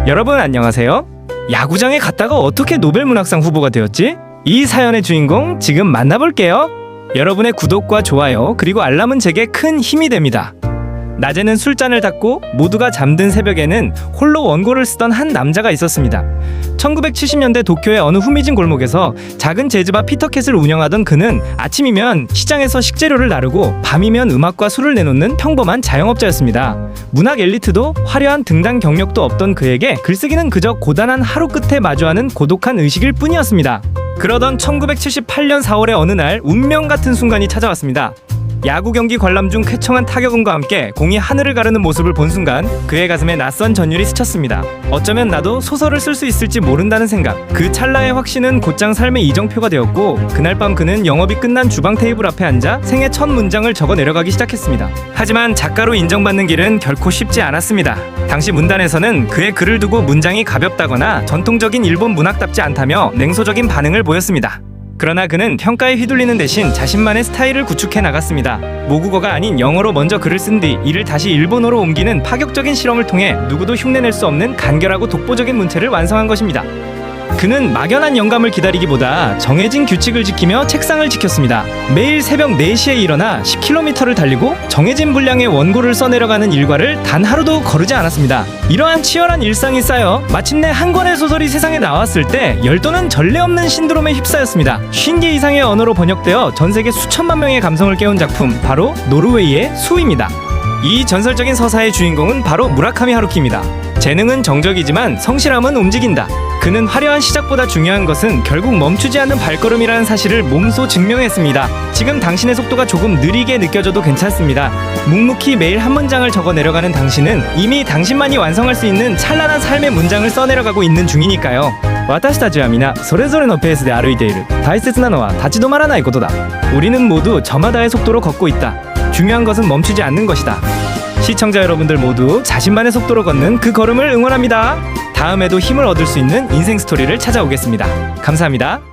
여러분 안녕하세요. 야구장에 갔다가 어떻게 노벨문학상 후보가 되었지? 이 사연의 주인공 지금 만나볼게요. 여러분의 구독과 좋아요 그리고 알람은 제게 큰 힘이 됩니다. 낮에는 술잔을 닫고 모두가 잠든 새벽에는 홀로 원고를 쓰던 한 남자가 있었습니다. 1970년대 도쿄의 어느 후미진 골목에서 작은 재즈바 피터캣을 운영하던 그는 아침이면 시장에서 식재료를 나르고 밤이면 음악과 술을 내놓는 평범한 자영업자였습니다. 문학 엘리트도 화려한 등단 경력도 없던 그에게 글쓰기는 그저 고단한 하루 끝에 마주하는 고독한 의식일 뿐이었습니다. 그러던 1978년 4월의 어느 날 운명 같은 순간이 찾아왔습니다. 야구 경기 관람 중 쾌청한 타격음과 함께 공이 하늘을 가르는 모습을 본 순간 그의 가슴에 낯선 전율이 스쳤습니다. 어쩌면 나도 소설을 쓸 수 있을지 모른다는 생각. 그 찰나의 확신은 곧장 삶의 이정표가 되었고 그날 밤 그는 영업이 끝난 주방 테이블 앞에 앉아 생애 첫 문장을 적어 내려가기 시작했습니다. 하지만 작가로 인정받는 길은 결코 쉽지 않았습니다. 당시 문단에서는 그의 글을 두고 문장이 가볍다거나 전통적인 일본 문학답지 않다며 냉소적인 반응을 보였습니다. 그러나 그는 평가에 휘둘리는 대신 자신만의 스타일을 구축해 나갔습니다. 모국어가 아닌 영어로 먼저 글을 쓴 뒤 이를 다시 일본어로 옮기는 파격적인 실험을 통해 누구도 흉내낼 수 없는 간결하고 독보적인 문체를 완성한 것입니다. 그는 막연한 영감을 기다리기보다 정해진 규칙을 지키며 책상을 지켰습니다. 매일 새벽 4시에 일어나 10km를 달리고 정해진 분량의 원고를 써내려가는 일과를 단 하루도 거르지 않았습니다. 이러한 치열한 일상이 쌓여 마침내 한 권의 소설이 세상에 나왔을 때 열도는 전례 없는 신드롬에 휩싸였습니다. 50개 이상의 언어로 번역되어 전 세계 수천만 명의 감성을 깨운 작품, 바로 노르웨이의 수입니다. 이 전설적인 서사의 주인공은 바로 무라카미 하루키입니다. 재능은 정적이지만 성실함은 움직인다. 그는 화려한 시작보다 중요한 것은 결국 멈추지 않는 발걸음이라는 사실을 몸소 증명했습니다. 지금 당신의 속도가 조금 느리게 느껴져도 괜찮습니다. 묵묵히 매일 한 문장을 적어 내려가는 당신은 이미 당신만이 완성할 수 있는 찬란한 삶의 문장을 써내려가고 있는 중이니까요. 私たちは皆それぞれのペースで歩いている。大切なのは立ち止まらないことだ。 우리는 모두 저마다의 속도로 걷고 있다. 중요한 것은 멈추지 않는 것이다. 시청자 여러분들 모두 자신만의 속도로 걷는 그 걸음을 응원합니다. 다음에도 힘을 얻을 수 있는 인생 스토리를 찾아오겠습니다. 감사합니다.